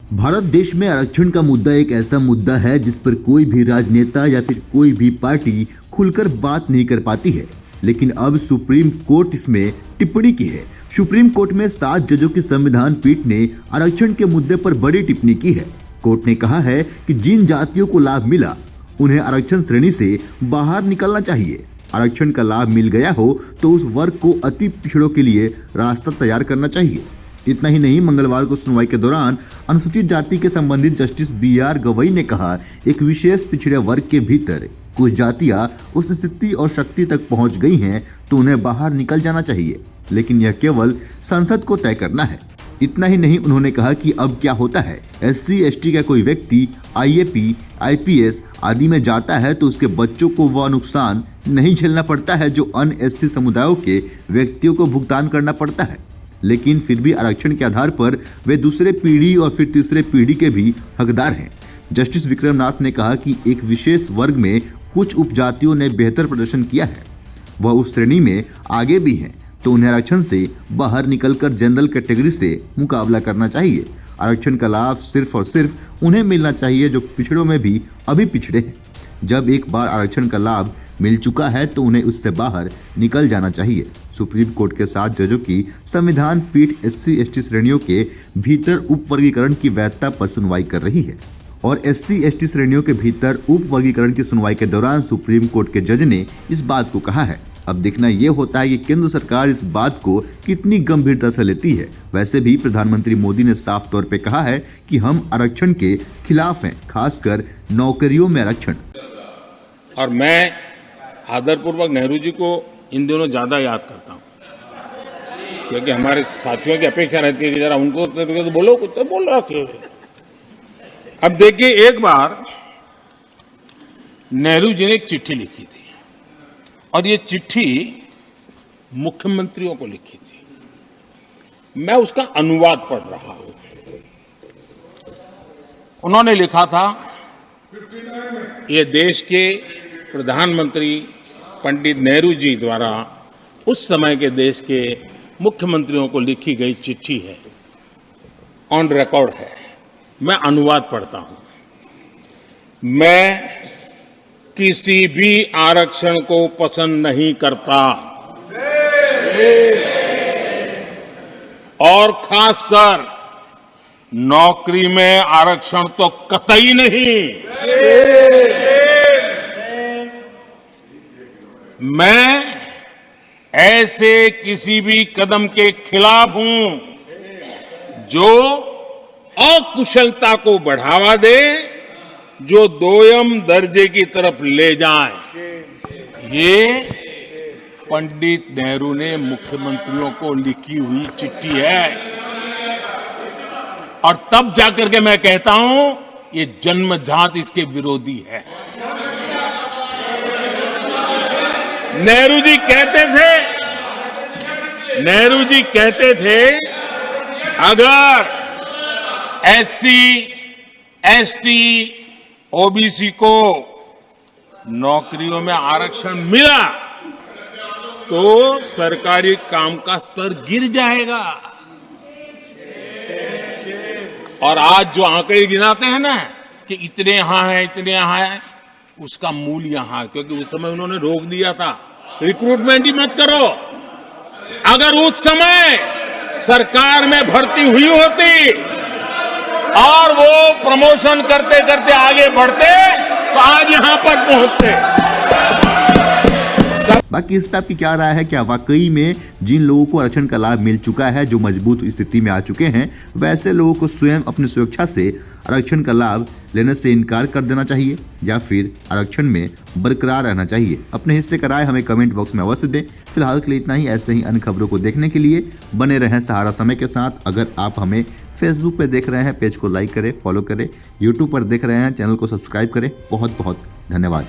भारत देश में आरक्षण का मुद्दा एक ऐसा मुद्दा है जिस पर कोई भी राजनेता या फिर कोई भी पार्टी खुलकर बात नहीं कर पाती है। लेकिन अब सुप्रीम कोर्ट इसमें टिप्पणी की है। सुप्रीम कोर्ट में 7 जजों की संविधान पीठ ने आरक्षण के मुद्दे पर बड़ी टिप्पणी की है। कोर्ट ने कहा है कि जिन जातियों को लाभ मिला उन्हें आरक्षण श्रेणी से बाहर निकलना चाहिए। आरक्षण का लाभ मिल गया हो तो उस वर्ग को अति पिछड़ों के लिए रास्ता तैयार करना चाहिए। इतना ही नहीं, मंगलवार को सुनवाई के दौरान अनुसूचित जाति के संबंधित जस्टिस BR गवई ने कहा, एक विशेष पिछड़े वर्ग के भीतर कुछ जातियां उस स्थिति और शक्ति तक पहुंच गई हैं तो उन्हें बाहर निकल जाना चाहिए, लेकिन यह केवल संसद को तय करना है। इतना ही नहीं, उन्होंने कहा कि अब क्या होता है, SC ST का कोई व्यक्ति IAP IPS आदि में जाता है तो उसके बच्चों को वह नुकसान नहीं झेलना पड़ता है जो अन्य SC समुदायों के व्यक्तियों को भुगतान करना पड़ता है। लेकिन फिर भी आरक्षण के आधार पर वे दूसरे पीढ़ी और फिर तीसरे पीढ़ी के भी हकदार हैं। जस्टिस विक्रम नाथ ने कहा कि एक विशेष वर्ग में कुछ उपजातियों ने बेहतर प्रदर्शन किया है, वह उस श्रेणी में आगे भी हैं, तो उन्हें आरक्षण से बाहर निकलकर जनरल कैटेगरी से मुकाबला करना चाहिए। आरक्षण का लाभ सिर्फ और सिर्फ उन्हें मिलना चाहिए जो पिछड़ों में भी अभी पिछड़े हैं। जब एक बार आरक्षण का लाभ मिल चुका है तो उन्हें उससे बाहर निकल जाना चाहिए। सुप्रीम कोर्ट के 7 जजों की संविधान पीठ SC ST श्रेणियों के भीतर उप वर्गीकरण की वैधता पर सुनवाई कर रही है और SC ST श्रेणियों के भीतर उप वर्गीकरण की सुनवाई के दौरान सुप्रीम कोर्ट के जज ने इस बात को कहा है। अब देखना ये होता है कि केंद्र सरकार इस बात को कितनी गंभीरता से लेती है। वैसे भी प्रधानमंत्री मोदी ने साफ तौर पे कहा है कि हम आरक्षण के खिलाफ हैं, खासकर नौकरियों में आरक्षण। और मैं आदरपूर्वक नेहरू जी को इन दिनों ज्यादा याद करता हूं, क्योंकि हमारे साथियों की अपेक्षा रहती है कि जरा उनको तो बोलो, कुछ तो बोल रहा थे। अब देखिए, एक बार नेहरू जी ने एक चिट्ठी लिखी थी और ये चिट्ठी मुख्यमंत्रियों को लिखी थी। मैं उसका अनुवाद पढ़ रहा हूं। उन्होंने लिखा था, ये देश के प्रधानमंत्री पंडित नेहरू जी द्वारा उस समय के देश के मुख्यमंत्रियों को लिखी गई चिट्ठी है, ऑन रिकॉर्ड है। मैं अनुवाद पढ़ता हूं। मैं किसी भी आरक्षण को पसंद नहीं करता और खासकर नौकरी में आरक्षण तो कतई नहीं। मैं ऐसे किसी भी कदम के खिलाफ हूं जो अकुशलता को बढ़ावा दे, जो दोयम दर्जे की तरफ ले जाए। ये पंडित नेहरू ने मुख्यमंत्रियों को लिखी हुई चिट्ठी है और तब जाकर के मैं कहता हूं ये जन्मजात इसके विरोधी है। नेहरू जी कहते थे अगर SC ST OBC को नौकरियों में आरक्षण मिला तो सरकारी काम का स्तर गिर जाएगा। और आज जो आंकड़े गिनाते हैं ना कि इतने यहां है, इतने यहां है, उसका मूल यहां है, क्योंकि उस समय उन्होंने रोक दिया था, रिक्रूटमेंट ही मत करो। अगर उस समय सरकार में भर्ती हुई होती और वो प्रमोशन करते करते आगे बढ़ते तो आज यहां पर पहुंचते। बाकी इस पर आपकी क्या राय है? क्या वाकई में जिन लोगों को आरक्षण का लाभ मिल चुका है, जो मजबूत स्थिति में आ चुके हैं, वैसे लोगों को स्वयं अपनी सुरक्षा से आरक्षण का लाभ लेने से इनकार कर देना चाहिए या फिर आरक्षण में बरकरार रहना चाहिए? अपने हिस्से का राय हमें कमेंट बॉक्स में अवश्य दें। फिलहाल के लिए इतना ही। ऐसे ही अन्य खबरों को देखने के लिए बने रहें सहारा समय के साथ। अगर आप हमें फेसबुक पे देख रहे हैं, पेज को लाइक करें, फॉलो करें। यूट्यूब पर देख रहे हैं, चैनल को सब्सक्राइब करें। बहुत बहुत धन्यवाद।